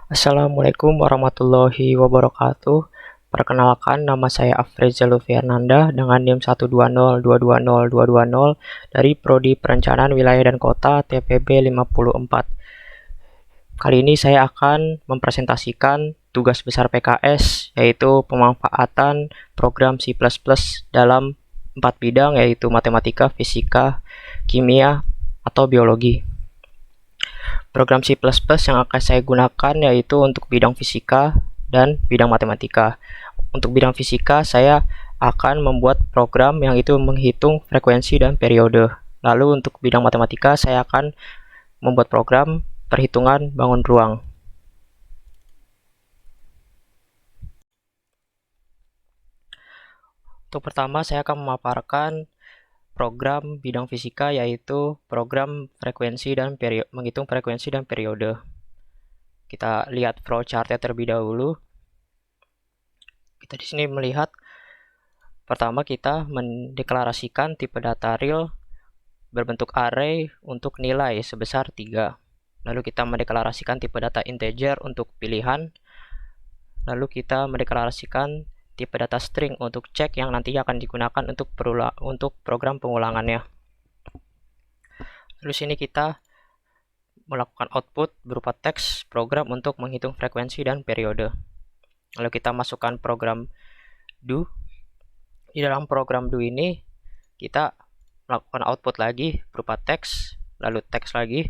Assalamualaikum warahmatullahi wabarakatuh. Perkenalkan, nama saya Afrizal Lufiananda dengan NIM 120220220 dari Prodi Perencanaan Wilayah dan Kota TPB 54. Kali ini saya akan mempresentasikan tugas besar PKS, yaitu pemanfaatan program C++ dalam 4 bidang, yaitu matematika, fisika, kimia, atau biologi. Program C++ yang akan saya gunakan yaitu untuk bidang fisika dan bidang matematika. Untuk bidang fisika, saya akan membuat program yang itu menghitung frekuensi dan periode. Lalu untuk bidang matematika, saya akan membuat program perhitungan bangun ruang. Untuk pertama, saya akan memaparkan program bidang fisika, yaitu program frekuensi dan menghitung frekuensi dan periode. Kita lihat flowchart-nya terlebih dahulu. Kita di sini melihat pertama kita mendeklarasikan tipe data real berbentuk array untuk nilai sebesar 3. Lalu kita mendeklarasikan tipe data integer untuk pilihan. Lalu kita mendeklarasikan tipe data string untuk cek yang nantinya akan digunakan untuk program pengulangannya. Lalu sini kita melakukan output berupa teks program untuk menghitung frekuensi dan periode. Lalu kita masukkan program do. Di dalam program do ini kita melakukan output lagi berupa teks, lalu teks lagi,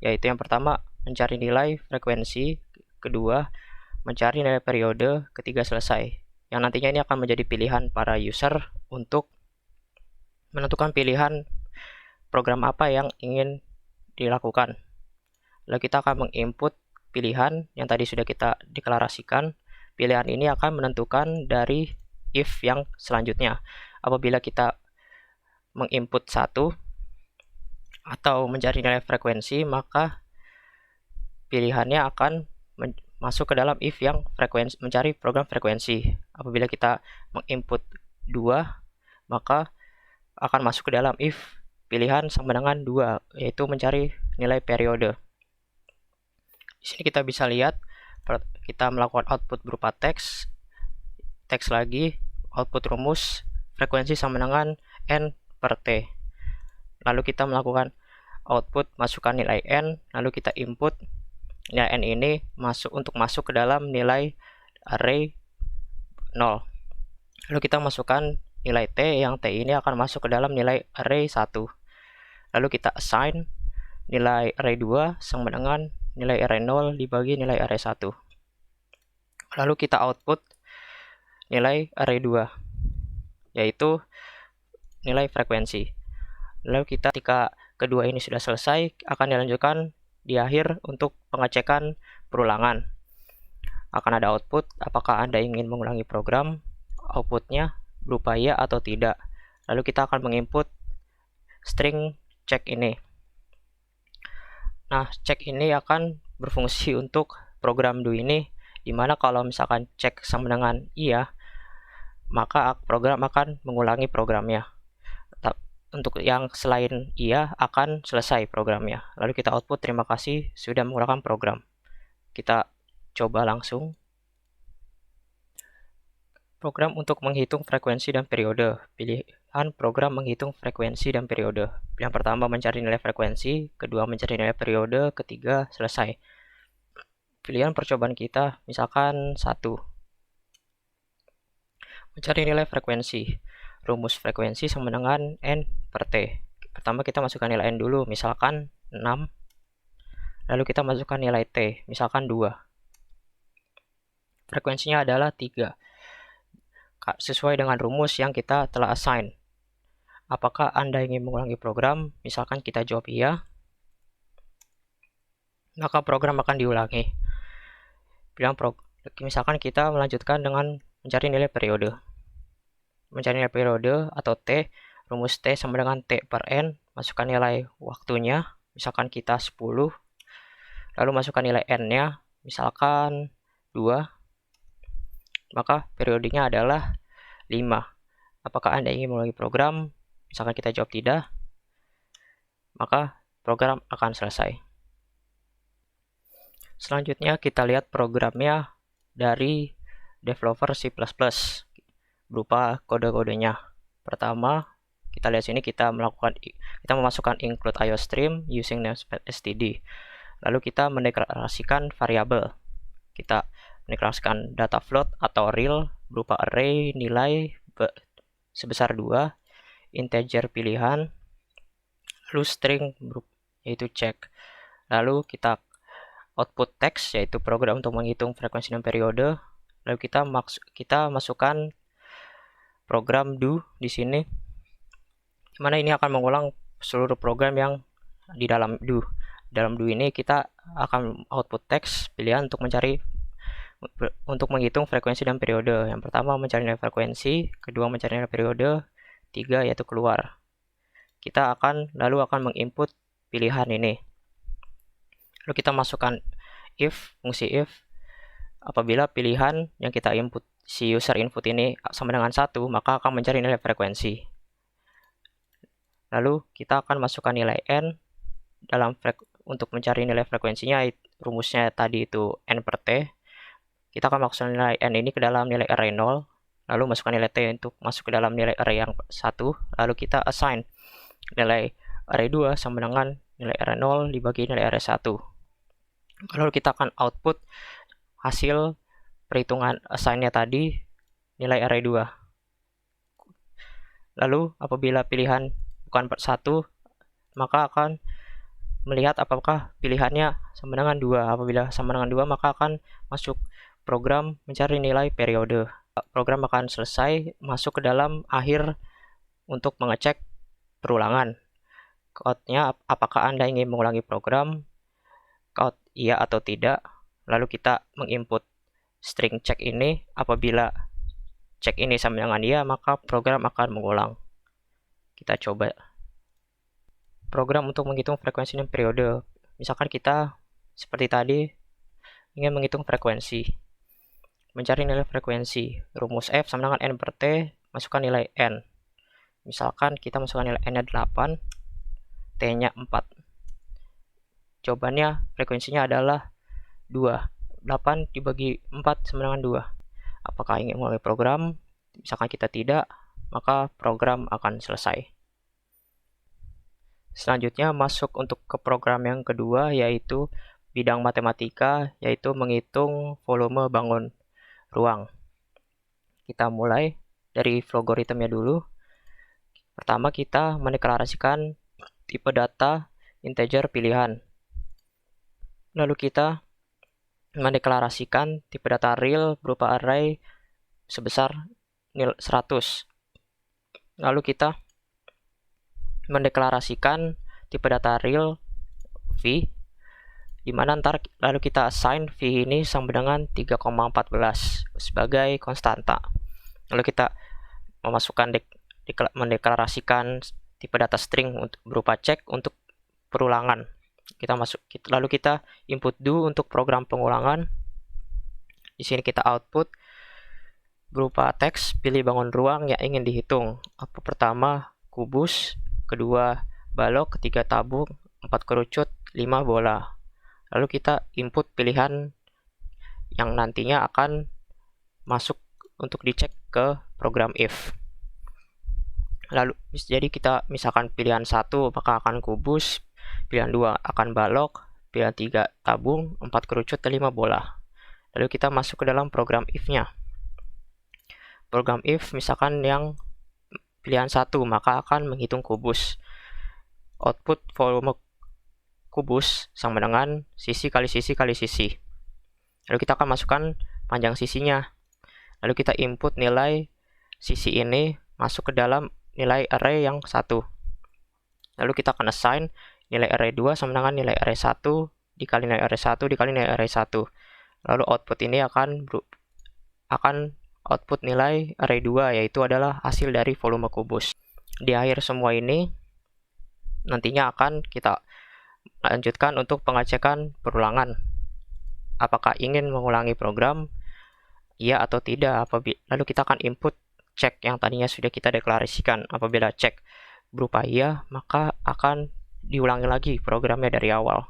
yaitu yang pertama mencari nilai frekuensi, kedua mencari nilai periode, ketiga selesai. Yang nantinya ini akan menjadi pilihan para user untuk menentukan pilihan program apa yang ingin dilakukan. Lalu kita akan menginput pilihan yang tadi sudah kita deklarasikan. Pilihan ini akan menentukan dari if yang selanjutnya. Apabila kita menginput 1 atau mencari nilai frekuensi, maka pilihannya akan masuk ke dalam if yang mencari program frekuensi. Apabila kita menginput 2, maka akan masuk ke dalam if pilihan sama dengan 2, yaitu mencari nilai periode. Di sini kita bisa lihat kita melakukan output berupa teks lagi, output rumus frekuensi sama dengan n per t. Lalu kita melakukan output masukkan nilai n, lalu kita input nilai n ini masuk ke dalam nilai array 0. Lalu kita masukkan nilai t, yang t ini akan masuk ke dalam nilai array 1. Lalu kita assign nilai array 2 sama dengan nilai array 0 dibagi nilai array 1. Lalu kita output nilai array 2, yaitu nilai frekuensi. Lalu ketika kedua ini sudah selesai, akan dilanjutkan di akhir untuk pengecekan perulangan. Akan ada output, apakah Anda ingin mengulangi program, outputnya berupa ya atau tidak. Lalu kita akan menginput string check ini. Nah, check ini akan berfungsi untuk program do ini, dimana kalau misalkan check sama dengan iya, maka program akan mengulangi programnya. Untuk yang selain iya akan selesai programnya. Lalu kita output terima kasih sudah menggunakan program. Kita coba langsung. Program untuk menghitung frekuensi dan periode. Pilihan program menghitung frekuensi dan periode. Yang pertama mencari nilai frekuensi, kedua mencari nilai periode, ketiga selesai. Pilihan percobaan kita misalkan 1. Mencari nilai frekuensi. Rumus frekuensi sama dengan n per t. Pertama kita masukkan nilai n dulu, misalkan 6. Lalu kita masukkan nilai t, misalkan 2. Frekuensinya adalah 3. Sesuai dengan rumus yang kita telah assign. Apakah Anda ingin mengulangi program? Misalkan kita jawab iya, maka program akan diulangi. Misalkan kita melanjutkan dengan mencari nilai periode. Mencari nilai periode atau T, rumus T sama dengan T per N, masukkan nilai waktunya, misalkan kita 10, lalu masukkan nilai N-nya, misalkan 2, maka periodenya adalah 5. Apakah Anda ingin mengulangi program? Misalkan kita jawab tidak, maka program akan selesai. Selanjutnya kita lihat programnya dari developer C++ berupa kode-kodenya. Pertama, kita lihat sini kita memasukkan include IOStream using namespace std. Lalu kita mendeklarasikan variabel. Kita mendeklarasikan data float atau real berupa array nilai sebesar 2, integer pilihan, lalu string yaitu check. Lalu kita output text yaitu program untuk menghitung frekuensi dan periode. Lalu kita masukkan program do di sini, dimana ini akan mengulang seluruh program yang di dalam do. Dalam do ini kita akan output text pilihan untuk menghitung frekuensi dan periode. Yang pertama mencari nilai frekuensi, kedua mencari nilai periode, 3 yaitu keluar. Kita lalu akan menginput pilihan ini. Lalu kita masukkan fungsi if. Apabila pilihan yang kita input, si user input ini sama dengan 1, maka akan mencari nilai frekuensi. Lalu kita akan masukkan nilai n untuk mencari nilai frekuensinya. Rumusnya tadi itu n per t. Kita akan masukkan nilai n ini ke dalam nilai array 0, lalu masukkan nilai t untuk masuk ke dalam nilai array yang 1, lalu kita assign nilai array 2 sama dengan nilai array 0 dibagi nilai array 1. Lalu kita akan output hasil perhitungan assign-nya tadi, nilai array 2. Lalu apabila pilihan bukan 1, maka akan melihat apakah pilihannya sama dengan 2. Apabila sama dengan 2, maka akan masuk program mencari nilai periode. Program akan selesai, masuk ke dalam akhir untuk mengecek perulangan. Code-nya apakah Anda ingin mengulangi program, code iya atau tidak. Lalu kita menginput string check ini. Apabila check ini sama dengan iya, maka program akan mengulang. Kita coba program untuk menghitung frekuensi dan periode. Misalkan kita seperti tadi ingin menghitung frekuensi, mencari nilai frekuensi. Rumus f sama dengan n per t, masukkan nilai n. Misalkan kita masukkan nilai n-nya 8, t-nya 4. Jawabannya frekuensinya adalah 2. 8 dibagi 4 sama dengan 2. Apakah ingin mengulangi program? Misalkan kita tidak, maka program akan selesai. Selanjutnya masuk untuk ke program yang kedua, yaitu bidang matematika, yaitu menghitung volume bangun ruang. Kita mulai dari algoritmnya dulu. Pertama kita mendeklarasikan tipe data integer pilihan. Lalu kita mendeklarasikan tipe data real berupa array sebesar 100. Lalu kita mendeklarasikan tipe data real v, dimana lalu kita assign v ini sama dengan 3,14 sebagai konstanta. Lalu kita mendeklarasikan tipe data string berupa check untuk perulangan. Lalu kita input do untuk program pengulangan. Di sini kita output berupa teks, pilih bangun ruang yang ingin dihitung. Pertama kubus, kedua balok, ketiga tabung, 4 kerucut, 5 bola. Lalu kita input pilihan yang nantinya akan masuk untuk dicek ke program if. Lalu jadi kita misalkan pilihan 1 maka akan kubus, pilihan 2 akan balok, pilihan 3 tabung, 4 kerucut, 5 bola. Lalu kita masuk ke dalam program if-nya. Program if misalkan yang pilihan 1 maka akan menghitung kubus. Output volume kubus sama dengan sisi kali sisi kali sisi. Lalu kita akan masukkan panjang sisinya. Lalu kita input nilai sisi ini masuk ke dalam nilai array yang 1. Lalu kita akan assign nilai array 2 sama dengan nilai array 1 dikali nilai array 1 dikali nilai array 1. Lalu output ini akan output nilai array 2, yaitu adalah hasil dari volume kubus. Di akhir semua ini nantinya akan kita lanjutkan untuk pengecekan perulangan. Apakah ingin mengulangi program? Iya atau tidak. Lalu kita akan input check yang tadinya sudah kita deklarasikan. Apabila check berupa iya, maka akan diulangi lagi programnya dari awal.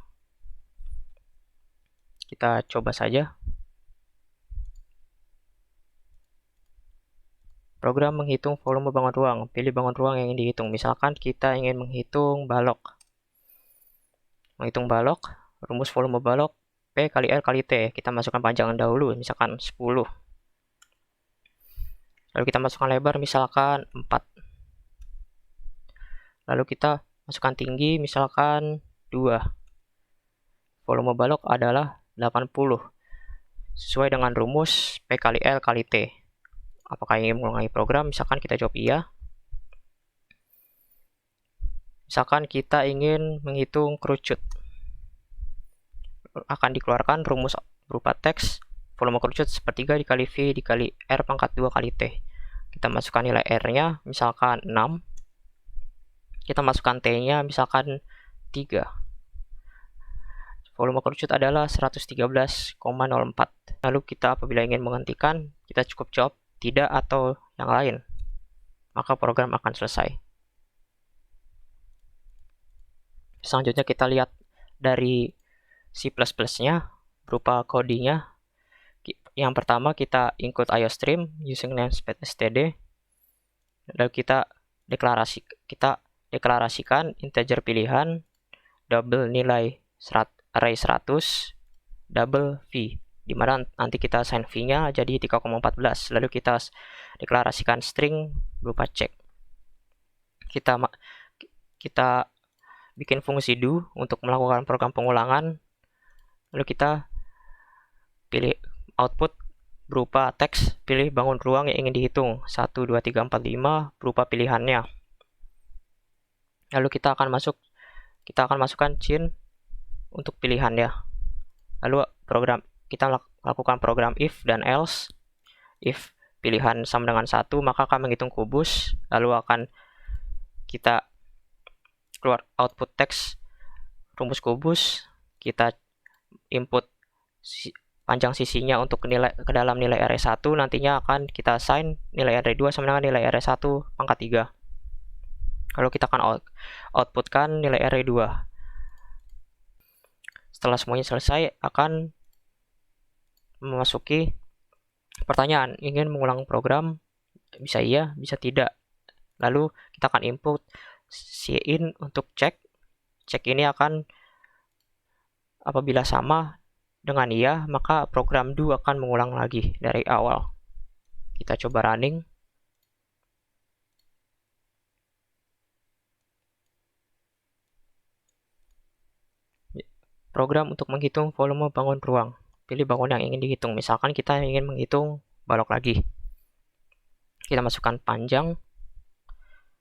Kita coba saja. Program menghitung volume bangun ruang. Pilih bangun ruang yang ingin dihitung. Misalkan kita ingin menghitung balok. Menghitung balok, rumus volume balok P kali R kali T. Kita masukkan panjangan dahulu, misalkan 10. Lalu kita masukkan lebar, misalkan 4. Lalu kita masukkan tinggi, misalkan 2. Volume balok adalah 80. Sesuai dengan rumus P kali L kali T. Apakah ingin mengulangi program? Misalkan kita jawab iya. Misalkan kita ingin menghitung kerucut. Akan dikeluarkan rumus berupa teks volume kerucut sepertiga dikali V dikali R pangkat 2 kali T. Kita masukkan nilai R-nya, misalkan 6. Kita masukkan T-nya, misalkan 3. Volume kerucut adalah 113,04. Lalu kita apabila ingin menghentikan, kita cukup jawab tidak atau yang lain. Maka program akan selesai. Selanjutnya kita lihat dari C++-nya berupa codingnya. Yang pertama kita include IOStream using namespace std. Lalu kita deklarasikan integer pilihan double nilai array 100 double V, dimana nanti kita assign V-nya jadi 3,14. Lalu kita deklarasikan string berupa check. Kita bikin fungsi do untuk melakukan program pengulangan. Lalu kita pilih output berupa teks, pilih bangun ruang yang ingin dihitung 1, 2, 3, 4, 5 berupa pilihannya. Lalu kita akan masukkan chain untuk pilihannya. Lalu kita lakukan program if dan else. If pilihan sama dengan 1, maka akan menghitung kubus. Lalu akan kita keluar output teks rumus kubus. Kita input panjang sisinya untuk ke dalam nilai array 1. Nantinya akan kita assign nilai array 2 sama dengan nilai array 1 pangkat 3. Lalu kita akan outputkan nilai array 2. Setelah semuanya selesai, akan memasuki pertanyaan, ingin mengulang program, bisa iya, bisa tidak. Lalu kita akan input cin untuk cek. Cek ini akan apabila sama dengan iya, maka program do akan mengulang lagi dari awal. Kita coba running. Program untuk menghitung volume bangun ruang. Pilih bangun yang ingin dihitung. Misalkan kita ingin menghitung balok lagi. Kita masukkan panjang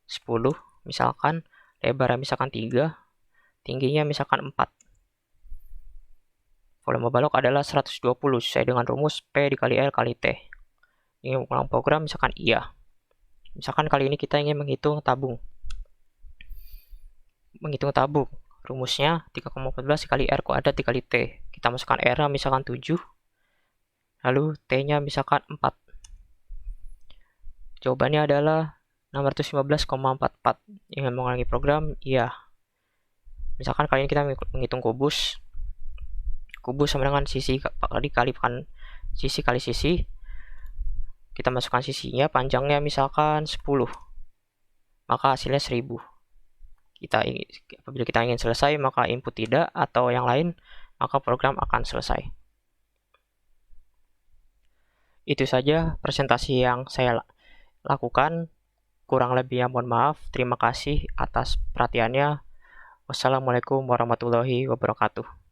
10, misalkan lebarnya misalkan 3, tingginya misalkan 4. Volume balok adalah 120 sesuai dengan rumus P dikali L kali T. Ingin mengulang program, misalkan iya. Misalkan kali ini kita ingin menghitung tabung. Rumusnya 3,14 dikali R kuadrat dikali T. Kita masukkan R-nya misalkan 7. Lalu T-nya misalkan 4. Jawabannya adalah 615,44. Ingin mengulangi program, iya. Misalkan kali ini kita menghitung kubus. Kubus sama dengan sisi dikalikan sisi kali sisi. Kita masukkan sisinya, panjangnya misalkan 10. Maka hasilnya 1000. Apabila kita ingin selesai, maka input tidak atau yang lain, maka program akan selesai. Itu saja presentasi yang saya lakukan. Kurang lebihnya mohon maaf. Terima kasih atas perhatiannya. Wassalamualaikum warahmatullahi wabarakatuh.